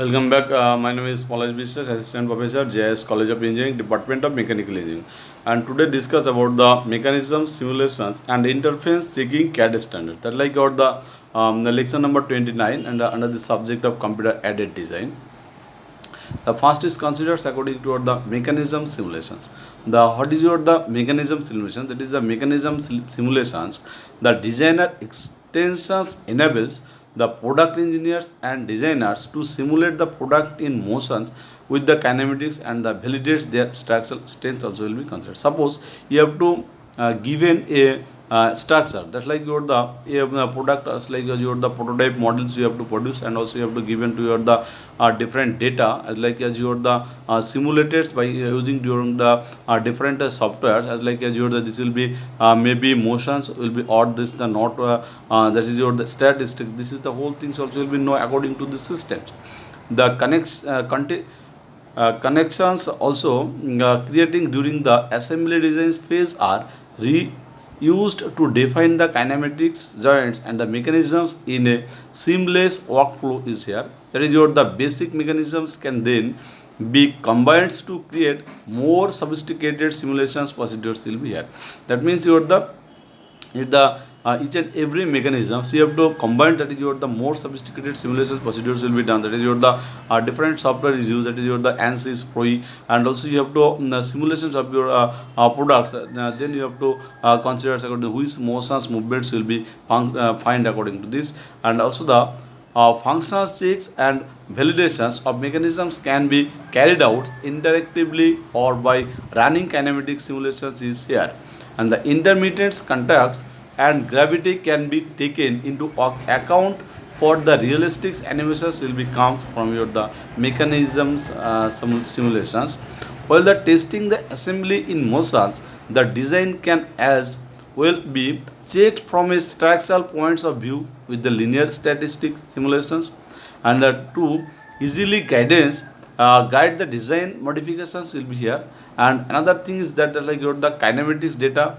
Welcome back. My name is Palaj Biswas, Assistant Professor, JS College of Engineering, Department of Mechanical Engineering. And today discuss about the mechanism, simulations, and interface checking CAD standard. That like got the lecture number 29 and under the subject of computer aided design. The first is considered according to the mechanism simulations. The what is your the mechanism simulation? That is the mechanism simulations. The designer extensions enables the product engineers and designers to simulate the product in motion with the kinematics and the validates their structural strength also will be considered. Suppose you have to given a structure that like your the product as like your the prototype models you have to produce, and also you have to given to your the different data as like as your the simulators by using during the different softwares as like as your the this will be maybe motions will be odd, this the not that is your the statistic, this is the whole things also will be know according to the systems. The connections also creating during the assembly design phase are used to define the kinematics joints and the mechanisms in a seamless workflow is here. That is your the basic mechanisms can then be combined to create more sophisticated simulations procedures will be here. That means your the each and every mechanism, so you have to combine, that is your the more sophisticated simulation procedures will be done. That is your the different software is used, that is your the ANSYS PROE, and also you have to the simulations of your products. Then you have to consider according to which motions movements will be find according to this, and also the functional checks and validations of mechanisms can be carried out interactively or by running kinematic simulations is here. And the intermittent contacts and gravity can be taken into account for the realistic animations will be comes from your the mechanisms simulations. While the testing the assembly in motions, the design can as well be checked from a structural points of view with the linear statistic simulations, and the two easily guide the design modifications will be here. And another thing is that like your the kinematics data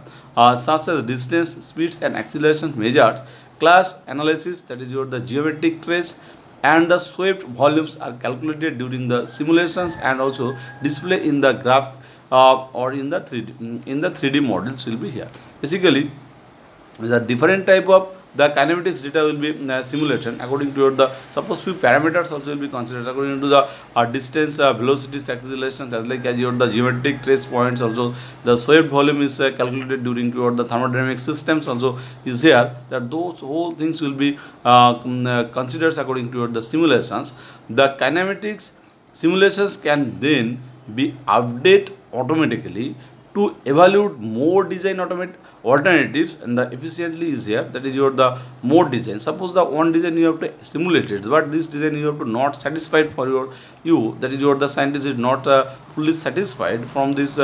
such as distance, speeds, and acceleration measures, class analysis, that is your the geometric trace, and the swept volumes are calculated during the simulations and also display in the graph or in the 3D models will be here. Basically, the different type of the kinematics data will be simulation according to the suppose few parameters also will be considered according to the distance, velocity, acceleration, as like as your the geometric trace points, also the swept volume is calculated during your the thermodynamic systems also is here, that those whole things will be considered according to the simulations. The kinematics simulations can then be updated automatically to evaluate more design alternatives, and the efficiently is here, that is your the more design. Suppose the one design you have to simulate it, but this design you have to not satisfied for you, that is your the scientist is not fully satisfied from this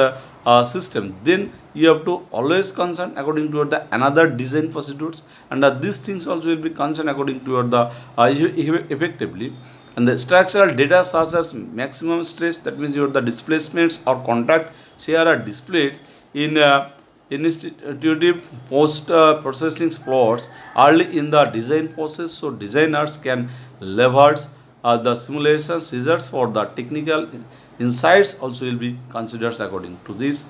system, then you have to always concern according to the another design procedures, and these things also will be concerned according to the effectively. And the structural data such as maximum stress, that means your the displacements or contact share are displayed in institutive post processing plots early in the design process, so designers can leverage the simulation results for the technical insights also will be considered according to this.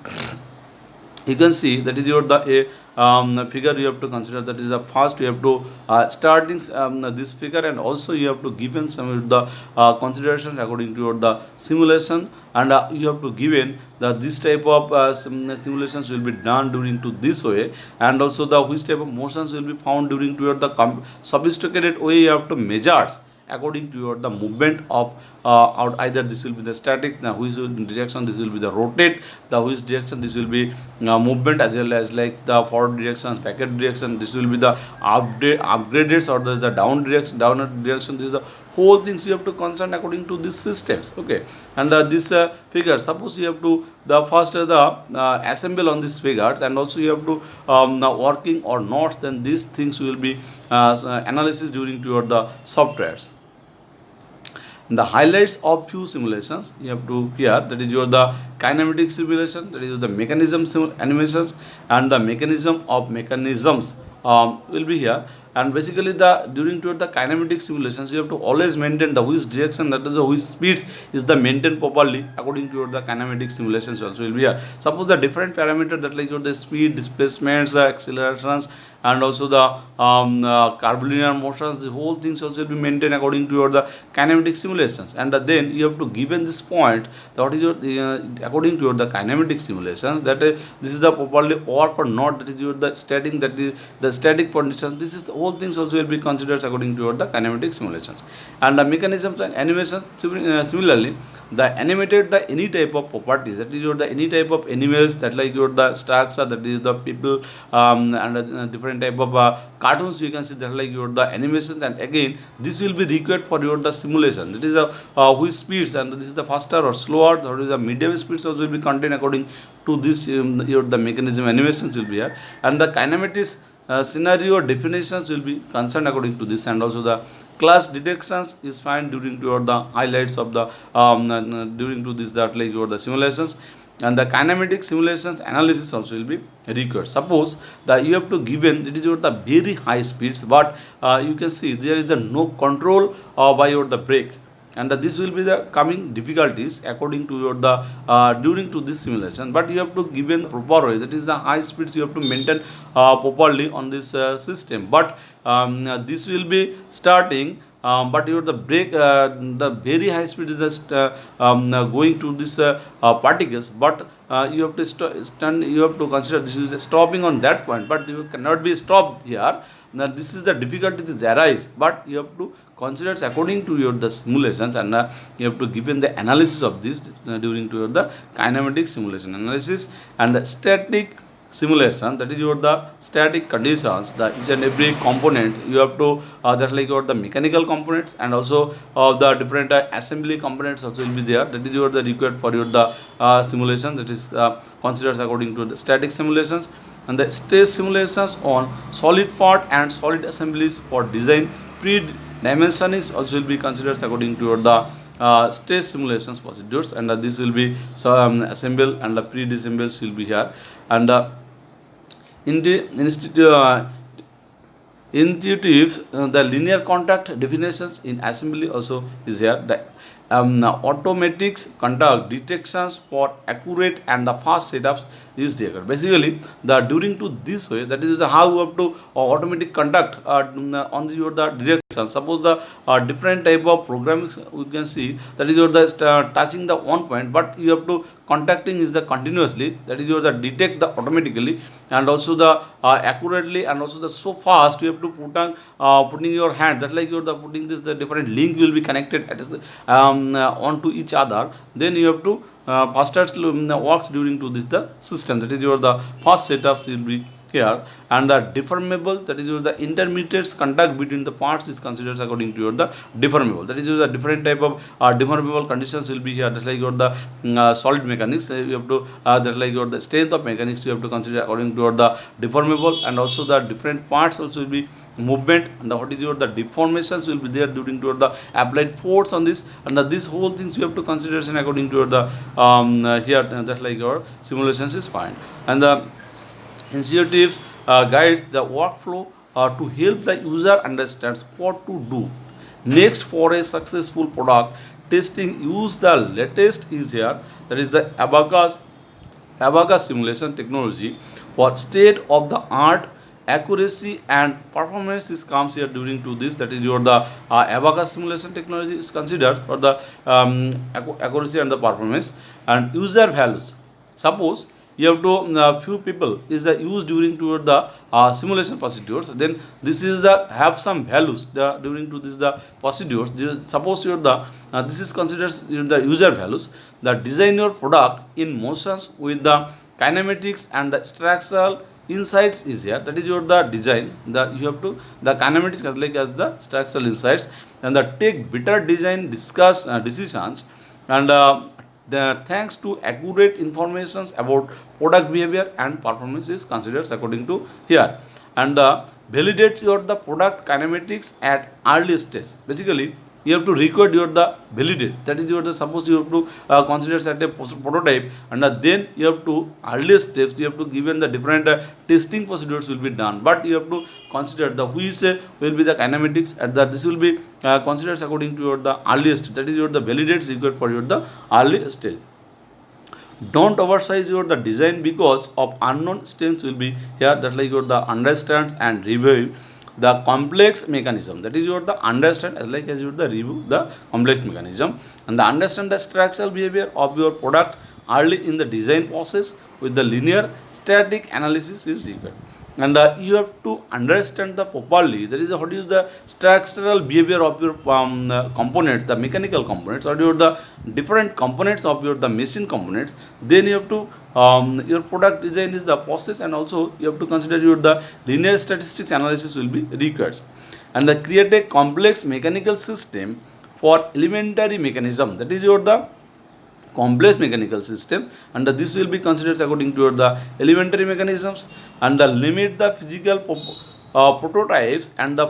You can see that is your the figure you have to consider, that is the first you have to starting this figure, and also you have to given some of the considerations according to your the simulation, and you have to given the this type of simulations will be done during to this way, and also the which type of motions will be found during to your the sophisticated way you have to measure according to your the movement of or either this will be the static, now which direction this will be the rotate, the which direction this will be movement, as well as like the forward directions, backward direction, this will be the upgraded, or there's the downward direction, this is the whole things you have to concern according to these systems. Okay, and this figure, suppose you have to the first the assemble on these figures, and also you have to working or not, then these things will be analysis during to your the softwares. The highlights of few simulations you have to here, that is your the kinematic simulation, that is the mechanism animations, and the mechanism of mechanisms will be here. And basically the during to the kinematic simulations you have to always maintain the which direction, that is the which speeds is the maintained properly according to the kinematic simulations also will be here. Suppose the different parameter that like your the speed, displacements, accelerations, and also the curvilinear motions, the whole things also will be maintained according to your the kinematic simulations. And then you have to given this point that what is your according to your the kinematic simulation, that this is the properly work or not, that is your the static, that is the static condition, this is the whole things also will be considered according to your the kinematic simulations. And the mechanisms and animations similarly, the animated the any type of properties, that is your the any type of animals, that like your the structure, that is the people, and different type of cartoons you can see, that like your the animations. And again this will be required for your the simulation, that is which speeds, and this is the faster or slower, that is the medium speeds also will be contained according to this your the mechanism animations will be here. And the kinematics scenario definitions will be concerned according to this. And also the class detections is fine during your the highlights of the during to this, that like your the simulations. And the kinematic simulations analysis also will be required. Suppose that you have to given it is your the very high speeds, but you can see there is the no control by your the brake, and this will be the coming difficulties according to your the during to this simulation. But you have to given proper way, that is the high speeds you have to maintain properly on this system. But this will be starting, but your the brake, the very high speed is just going to this particles. But you have to stand, you have to consider this is stopping on that point, but you cannot be stopped here. Now this is the difficulty that arise, but you have to consider according to your the simulations. And you have to given the analysis of this during to your the kinematic simulation analysis. And the static simulation, that is your the static conditions, the each and every component you have to that like your the mechanical components, and also the different assembly components also will be there, that is your the required for your the simulation, that is considered according to the static simulations. And the stage simulations on solid part and solid assemblies for design pre-dimensioning also will be considered according to your the stage simulations procedures. And this will be assemble, and the pre-dissembles will be here. And in the intuitives, the linear contact definitions in assembly also is here. The automatics conduct detections for accurate and the fast setups is there. Basically the during to this way, that is how you have to automatic conduct on the your the direction. Suppose the different type of programs we can see, that is your the touching the one point, but you have to contacting is the continuously, that is your the detect the automatically, and also the accurately, and also the so fast you have to put on putting your hand, that like you're the putting this, the different link will be connected onto each other. Then you have to faster works during to this the system, that is your the fast setups will be here. And the deformable, that is your the intermediate contact between the parts is considered according to your the deformable, that is your the different type of deformable conditions will be here, that like your the solid mechanics you have to that like your the strength of mechanics you have to consider according to your the deformable. And also the different parts also will be movement, and what is your the deformations will be there during to the applied force on this. And this whole things you have to consideration according to your the here that like your simulations is fine. And the initiatives guides the workflow to help the user understands what to do next for a successful product testing. Use the latest is here, that is the Abacus simulation technology for state of the art accuracy and performance is comes here during to this, that is your the Abacus simulation technology is considered for the accuracy and the performance. And user values, suppose you have to few people is the use during to the simulation procedures, then this is the have some values during to this the procedures. Suppose your the this is considered the user values. The design your product in motions with the kinematics and the structural insights is here, that is your the design, the you have to the kinematics as like as the structural insights. And the take better design discuss decisions. And thanks to accurate informations about product behavior and performance is considered according to here. And validate your the product kinematics at early stage. Basically you have to record your the validate, that is your the suppose you have to consider at a prototype, and then you have to earlier steps you have to given the different testing procedures will be done, but you have to consider the which will be the kinematics at that this will be considered according to your the earliest, that is your the validates required for your the early stage. Don't oversize your the design because of unknown strengths will be here, that like your the understand and review the complex mechanism, that is your the understand as like as you the review the complex mechanism, and the understand the structural behavior of your product early in the design process with the linear static analysis is required. And you have to understand the properly, there is a, what is the structural behavior of your components, the mechanical components or your the different components of your the machine components, then you have to your product design is the process, and also you have to consider your the linear statistics analysis will be required, and the create a complex mechanical system for elementary mechanism, that is your the complex mechanical systems, and this will be considered according to the elementary mechanisms, and the limit the physical prototypes and the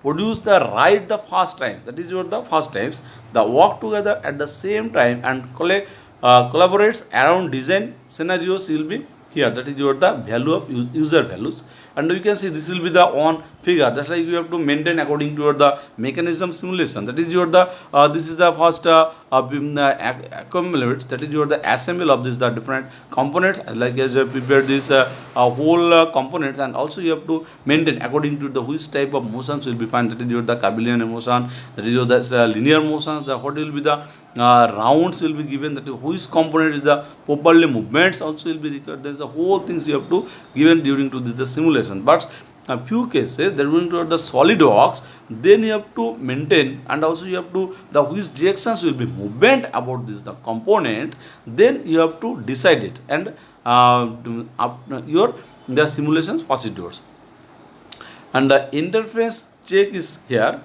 produce the right the first time, that is your the first times the work together at the same time and collaborates around design scenarios will be here, that is your the value of user values, and you can see this will be the one figure, that's like you have to maintain according to your the mechanism simulation, that is your the this is the first accumulates, that is your the assembly of this the different components like as you prepare this whole components, and also you have to maintain according to the which type of motions will be found, that is your the Kabelian motion, that is your the linear motions, the what will be the rounds will be given, that which component is the properly movements also will be recorded, there is the whole things you have to given during to this the simulation. But a few cases that going to the solid works, then you have to maintain, and also you have to the which directions will be movement about this the component, then you have to decide it, and your the simulations procedures. And the interface check is here,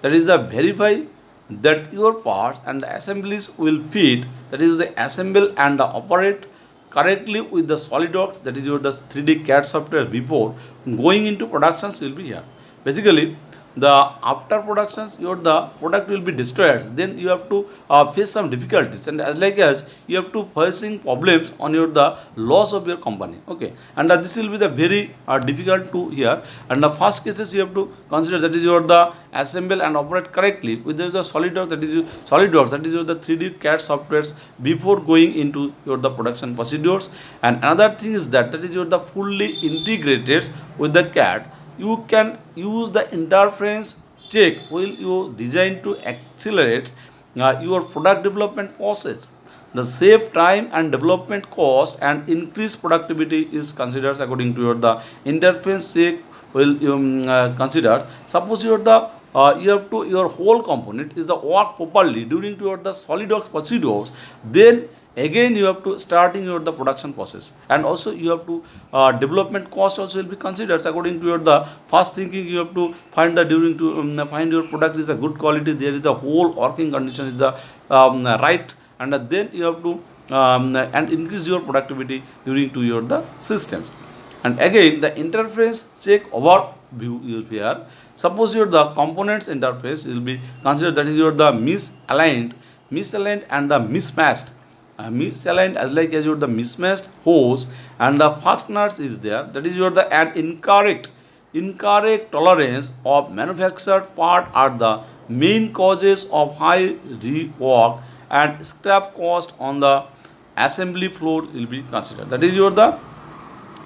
that is the verify that your parts and the assemblies will fit, that is the assemble and the operate correctly with the SolidWorks, that is your the 3D CAD software before going into productions will be here. Basically the after productions your the product will be destroyed, then you have to face some difficulties, and as like as you have to facing problems on your the loss of your company, okay, and this will be the very difficult to here, and the first cases you have to consider, that is your the assemble and operate correctly with the SolidWorks, that is SolidWorks, that is your the 3D CAD softwares before going into your the production procedures. And another thing is that is your the fully integrated with the CAD, you can use the interference check while you design to accelerate your product development process. The save time and development cost and increase productivity is considered according to your the interference check will considered. Suppose your the you have to your whole component is the work properly during to your the SolidWorks procedures, then again you have to starting your the production process, and also you have to development cost also will be considered according to your the first thinking, you have to find the during to find your product is a good quality, there is the whole working condition is the right, and then you have to and increase your productivity during to your the systems. And again the interface check overview here, suppose your the components interface will be considered, that is your the misaligned and the mismatched, misaligned as like as your the mismatched hose and the fasteners is there, that is your the and incorrect tolerance of manufactured part are the main causes of high rework and scrap cost on the assembly floor will be considered, that is your the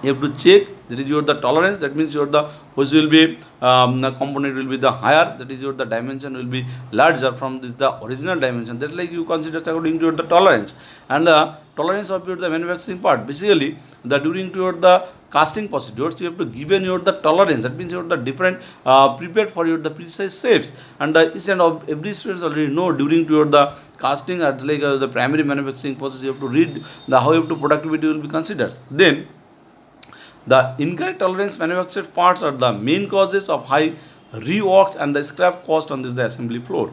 you have to check, that is your the tolerance, that means your the which will be the component will be the higher, that is your the dimension will be larger from this the original dimension, that like you consider according to your the tolerance, and the tolerance of your the manufacturing part, basically the during to your the casting procedures you have to given your the tolerance, that means your the different prepared for your the precise shapes, and each and of every students already know during to your the casting at like the primary manufacturing process you have to read the how you have to productivity will be considered. Then the incorrect tolerance manufactured parts are the main causes of high reworks and the scrap cost on this the assembly floor.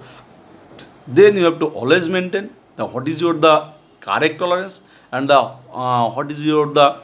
Then you have to always maintain the what is your the correct tolerance, and the what is your the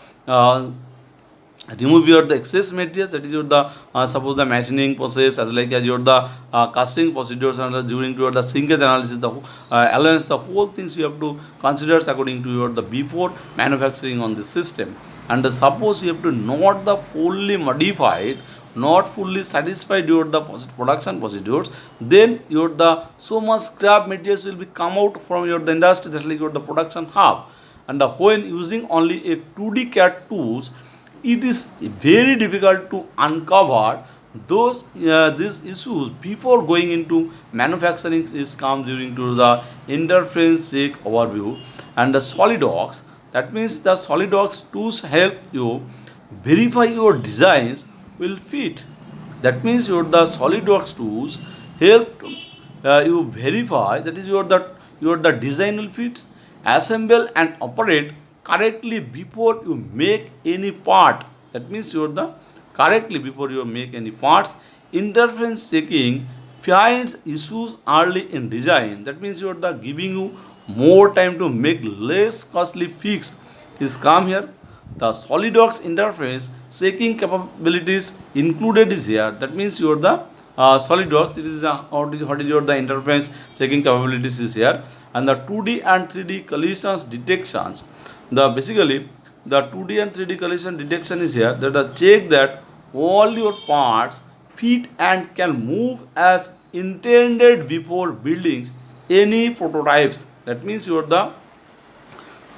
remove your the excess materials, that is your the suppose the machining process as like as your the casting procedures and during your the shrinkage analysis, the allowance, the whole things you have to consider according to your the before manufacturing on the system. And suppose you have to not the fully modified, not fully satisfied your the production procedures, then your the so much scrap materials will be come out from your the industry, that like your the production hub. And when using only a 2D CAD tools, it is very difficult to uncover those these issues before going into manufacturing is come during to the interference check overview. And the SolidWorks, that means the SolidWorks tools help you verify your designs will fit. That means the SolidWorks tools help you verify, that is your the design will fit, assemble and operate correctly before you make any part. That means the correctly before you make any parts. Interference checking finds issues early in design. That means the giving you more time to make less costly fix is come here. The SolidWorks interface checking capabilities included is here. That means the SolidWorks, it is what is your the interface checking capabilities is here. And the 2D and 3D collisions detections, the basically the 2D and 3D collision detection is here, that check that all your parts fit and can move as intended before buildings any prototypes. That means the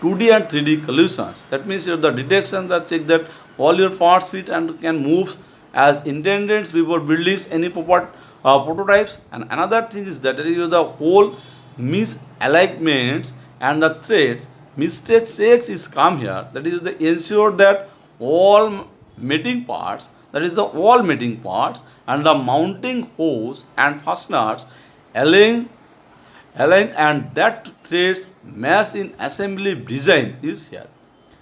2D and 3D collisions, that means the detection that check that all your parts fit and can move as intended before buildings any prototypes. And another thing is that the whole misalignments and the threads mistake checks is come here, that is the ensure that all mating parts, that is the all mating parts and the mounting hose and fasteners align and that threads match in assembly design is here.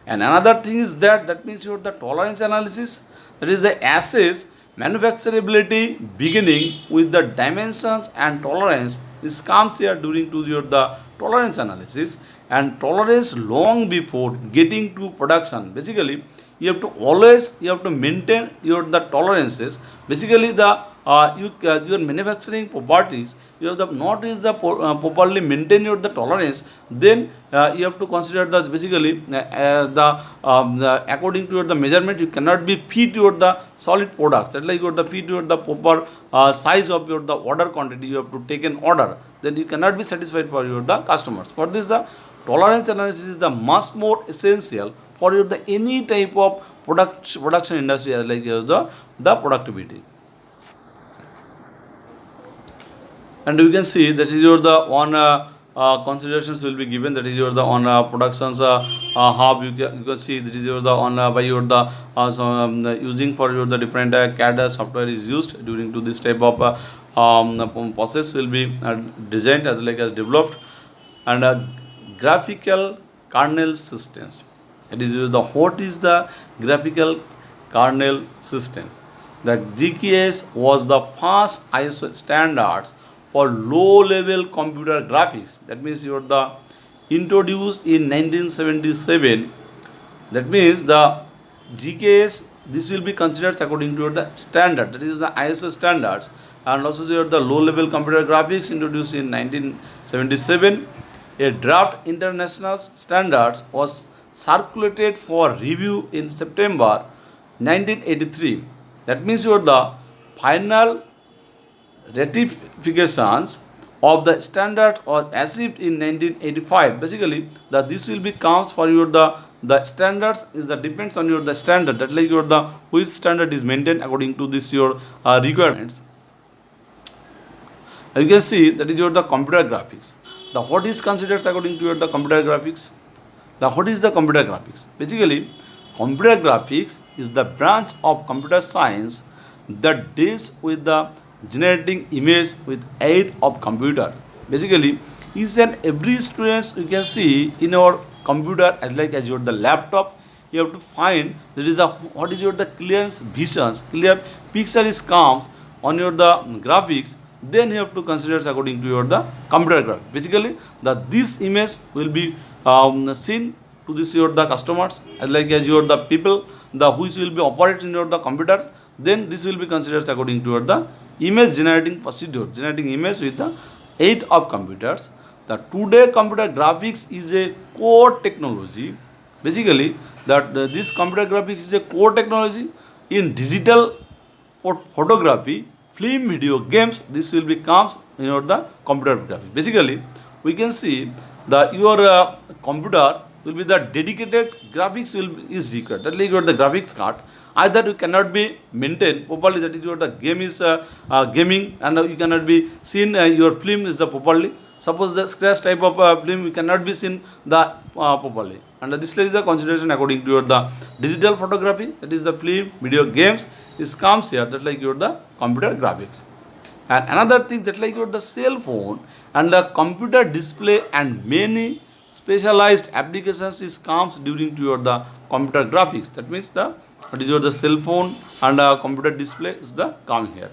And another thing is that means the tolerance analysis, that is the assess manufacturability beginning with the dimensions and tolerance is comes here during to the tolerance analysis. And tolerance long before getting to production, basically you have to always maintain your the tolerances. Basically the your manufacturing properties, you have the not is the properly maintain your the tolerance, then you have to consider that basically the according to your the measurement you cannot be fit your the solid products, that like your the fit your the proper size of your the order quantity, you have to take an order, then you cannot be satisfied for your the customers. For this the tolerance analysis is the much more essential for your the any type of production industry as like the productivity. And you can see that is your the on considerations will be given, that is your the on productions hub. You can see that is your the on by your the using for your the different CAD software is used during to this type of process will be designed as like as developed. And graphical kernel systems, it is the what is the graphical kernel systems. The GKS was the first ISO standards for low level computer graphics, that means you are the introduced in 1977. That means the GKS, this will be considered according to the standard, that is the ISO standards. And also there are the low level computer graphics introduced in 1977. A draft international standards was circulated for review in September 1983. That means you are the final ratifications of the standard was achieved in 1985. Basically this will be counts for your the standards is the depends on your the standard, that like your the which standard is maintained according to this your requirements. You can see that is your the computer graphics. The what is considered according to your the computer graphics? The what is the computer graphics? Basically computer graphics is the branch of computer science that deals with the generating image with aid of computer. Basically each and every students you can see in our computer as like as your the laptop, you have to find that is the what is your the clear visions, clear picture is comes on your the graphics, then you have to consider according to your the computer graphics. Basically this image will be seen to this your the customers as like as your the people the which will be operated in your the computer, then this will be considered according to your the image generating procedure, generating image with the aid of computers. The today computer graphics is a core technology. Basically, that this computer graphics is a core technology in digital photography, film, video, games. This will be comes in your the computer graphics. Basically, we can see the your computer will be the dedicated graphics will is required. That like your the graphics card. Either you cannot be maintained properly. That is your the game is gaming, and you cannot be seen your film is the properly. Suppose the scratch type of film you cannot be seen the properly. And this is the consideration according to your the digital photography. That is the film, video, games. This comes here. That like your the computer graphics. And another thing that like your the cell phone and the computer display and many specialized applications is comes during to your the computer graphics. That means the what is your the cell phone and computer display is the come here.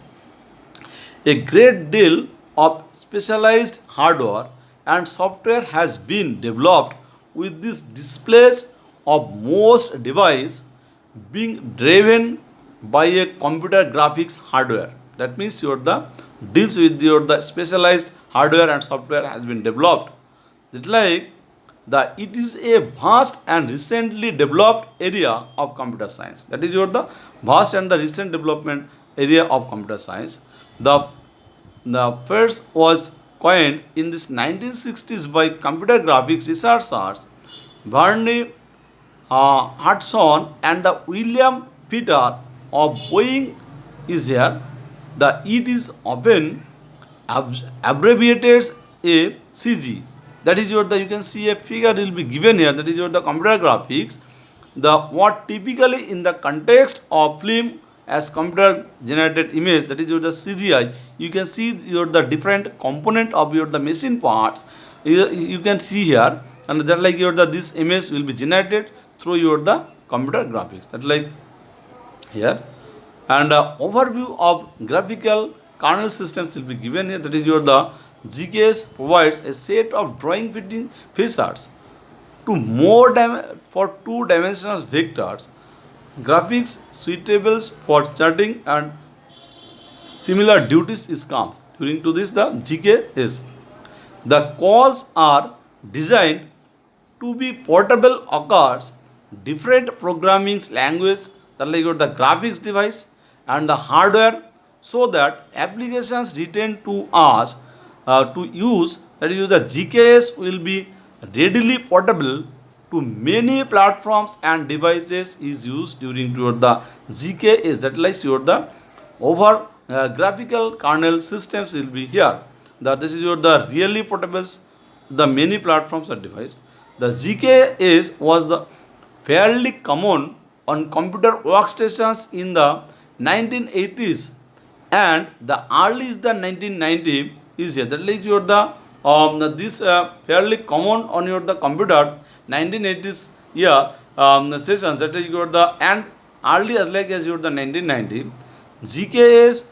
A great deal of specialized hardware and software has been developed with these displays of most device being driven by a computer graphics hardware. That means your the deals with your the specialized hardware and software has been developed. That like the it is a vast and recently developed area of computer science. That is your the vast and the recent development area of computer science. The first was coined in this 1960s by computer graphics researchers Barney Hudson and the William Peter of Boeing is here. The it is often abbreviated a CG. That is your the you can see a figure will be given here. That is your the computer graphics. The what typically in the context of film as computer generated image, that is your the CGI. You can see your the different component of your the machine parts. You can see here, and that like your the this image will be generated through your the computer graphics. That like here, and overview of graphical kernel systems will be given here. That is your the GKS provides a set of drawing fitting features to for two-dimensional vectors, graphics suitable for charting and similar duties is comes during to this the GKS. The calls are designed to be portable across different programming language, that like the graphics device and the hardware, so that applications written to us to use, that is the GKS will be readily portable to many platforms and devices is used during your the GKS. That like your the over graphical kernel systems will be here. That this is your the really portable the many platforms and device. The GKS was the fairly common on computer workstations in the 1980s, and the earliest the 1990 is here. That like your the this fairly common on your the computer 1980s year sessions, that is your the and early as like as your the 1990 GKS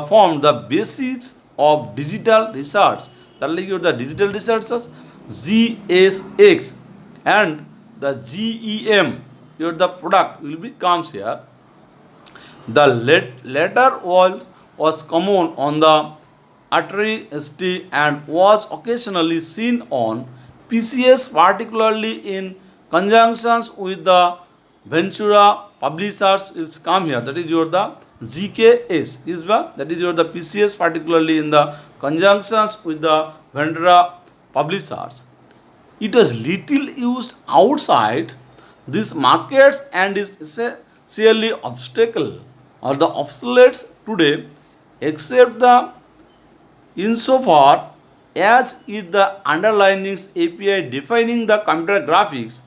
formed the basis of digital research, that like your the digital researchers GSX, and the GEM your the product will be comes here. The latter was common on the Atari ST and was occasionally seen on PCS, particularly in conjunction with the Ventura publishers is come here. That is your the GKS is that is your the PCS, particularly in the conjunctions with the Ventura publishers. It was little used outside these markets and is essentially obstacle or the obsolete today, except the insofar as it the underlying API defining the computer graphics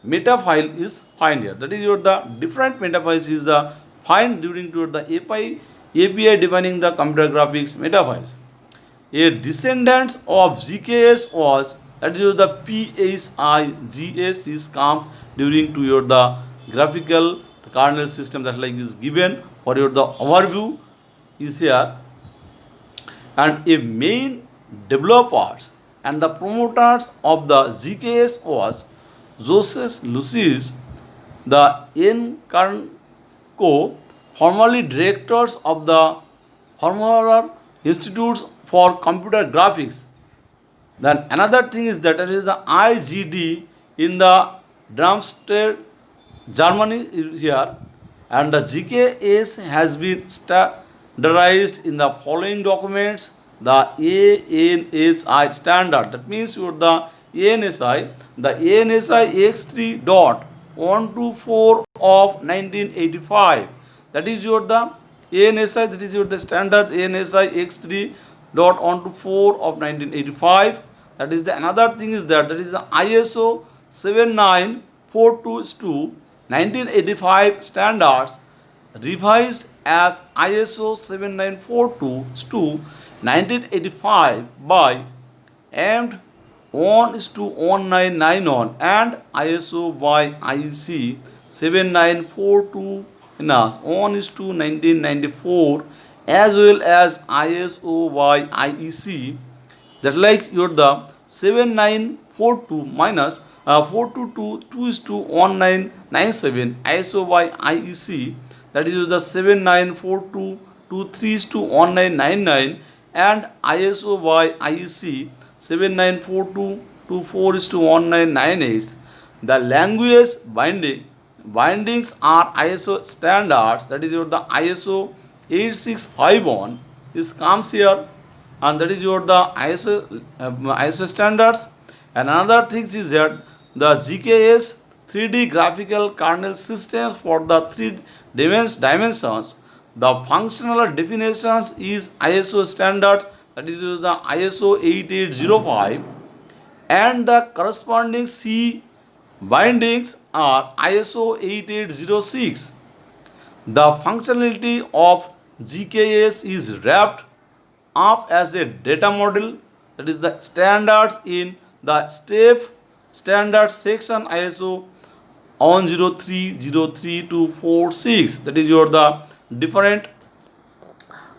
metafile is find here. That is your the different metafiles is the find during to the API defining the computer graphics metafiles. A descendant of GKS was, that is your the PSIGS is comes during to your the graphical kernel system, that like is given for your the overview is here. And a main developers and the promoters of the GKS was Joseph Lucis, the NCARNCO, formerly directors of the former institutes for computer graphics. Then another thing is that it is the IGD in the Darmstadt, Germany here, and the GKS has been standardized in the following documents. The ANSI standard, that means you the ANSI, the ANSI X3 dot 124 of 1985. That is your the ANSI, that is your the standard ANSI X3 dot 124 of 1985. That is the another thing is that is the ISO 7942 1985 standards revised as ISO 7942 1985 by AMD 1:1991 and ISO by IEC 7942 1:1994 as well as ISO by IEC, that like your the 7942 minus 422 2:1997 ISO by IEC, that is the 7942 23:1999 and ISO by IEC 7942 24:1998. The language bindings are ISO standards, that is your the ISO 8651 is comes here, and that is your the ISO standards. And another thing is that the GKS 3D graphical kernel systems for the 3 dimensions. The functional definitions is ISO standard, that is the ISO 8805, and the corresponding C bindings are ISO 8806. The functionality of GKS is wrapped up as a data model, that is the standards in the step standard section ISO 103.03.246. That is your the different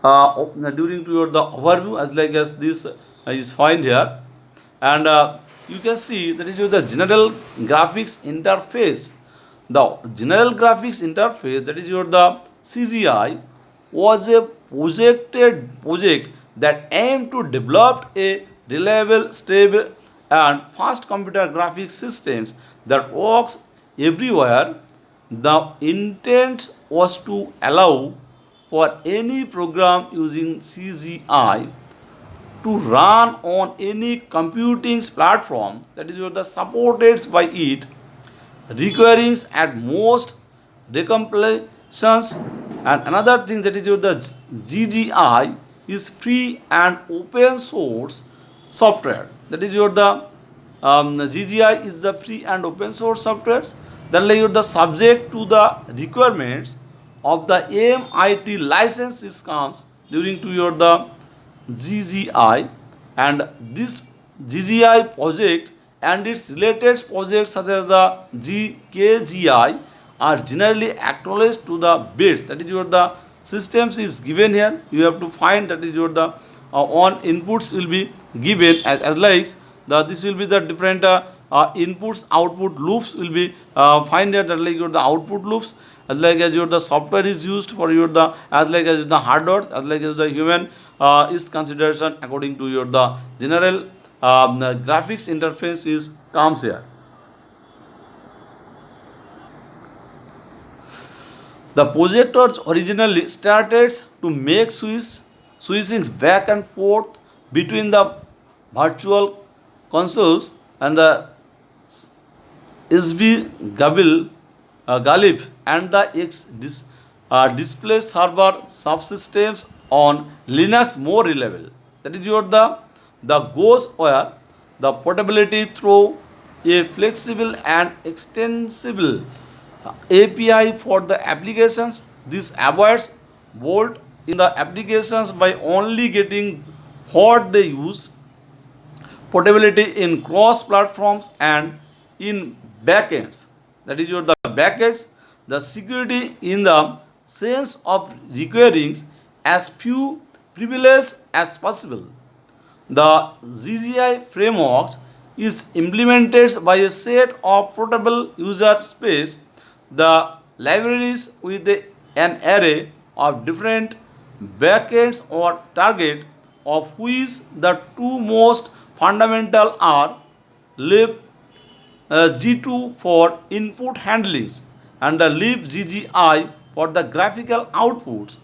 during to your the overview as like as this is find here. And you can see that is your the general graphics interface. The general graphics interface, that is your the CGI, was a project that aimed to develop a reliable, stable and fast computer graphics systems that works everywhere. The intent was to allow for any program using CGI to run on any computing platform that is the supported by it, requiring at most recompilations. And another thing that is the GGI is free and open source software, that is the GGI is the free and open source software. Then like the subject to the requirements of the MIT licenses comes during to your the GGI, and this GGI project and its related projects such as the GKGI are generally acknowledged to the bits, that is your the systems is given here. You have to find that is your the on inputs will be given as like the this will be the different inputs output loops will be find here, that like your the output loops as like as your the software is used for your the as like as the hardware as like as the human is consideration according to your the general the graphics interface is comes here. The projectors originally started to make switching back and forth between the virtual consoles and the SB Galif and the display server subsystems on Linux more reliable. That is your the goals where the portability through a flexible and extensible API for the applications. This avoids bolt in the applications by only getting what they use. Portability in cross platforms and in backends, that is your the backends. The security in the sense of requiring as few privileges as possible. The GGI framework is implemented by a set of portable user space the libraries with an array of different backends or target, of which the two most fundamental are lib G2 for input handlings and the libggi for the graphical outputs.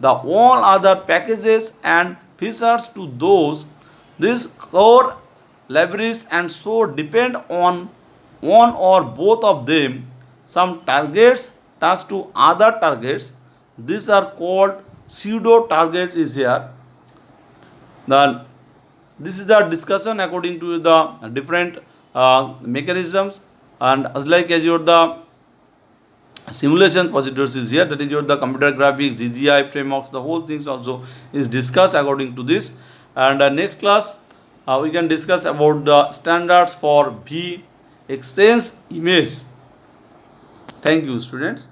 The all other packages and features to these core libraries and so depend on one or both of them. Some targets talks to other targets. These are called pseudo targets is here. The this is the discussion according to the different mechanisms, and as your the simulation procedures is here, that is your the computer graphics, GGI frameworks, the whole things also is discussed according to this. And next class we can discuss about the standards for V exchange image. Thank you, students.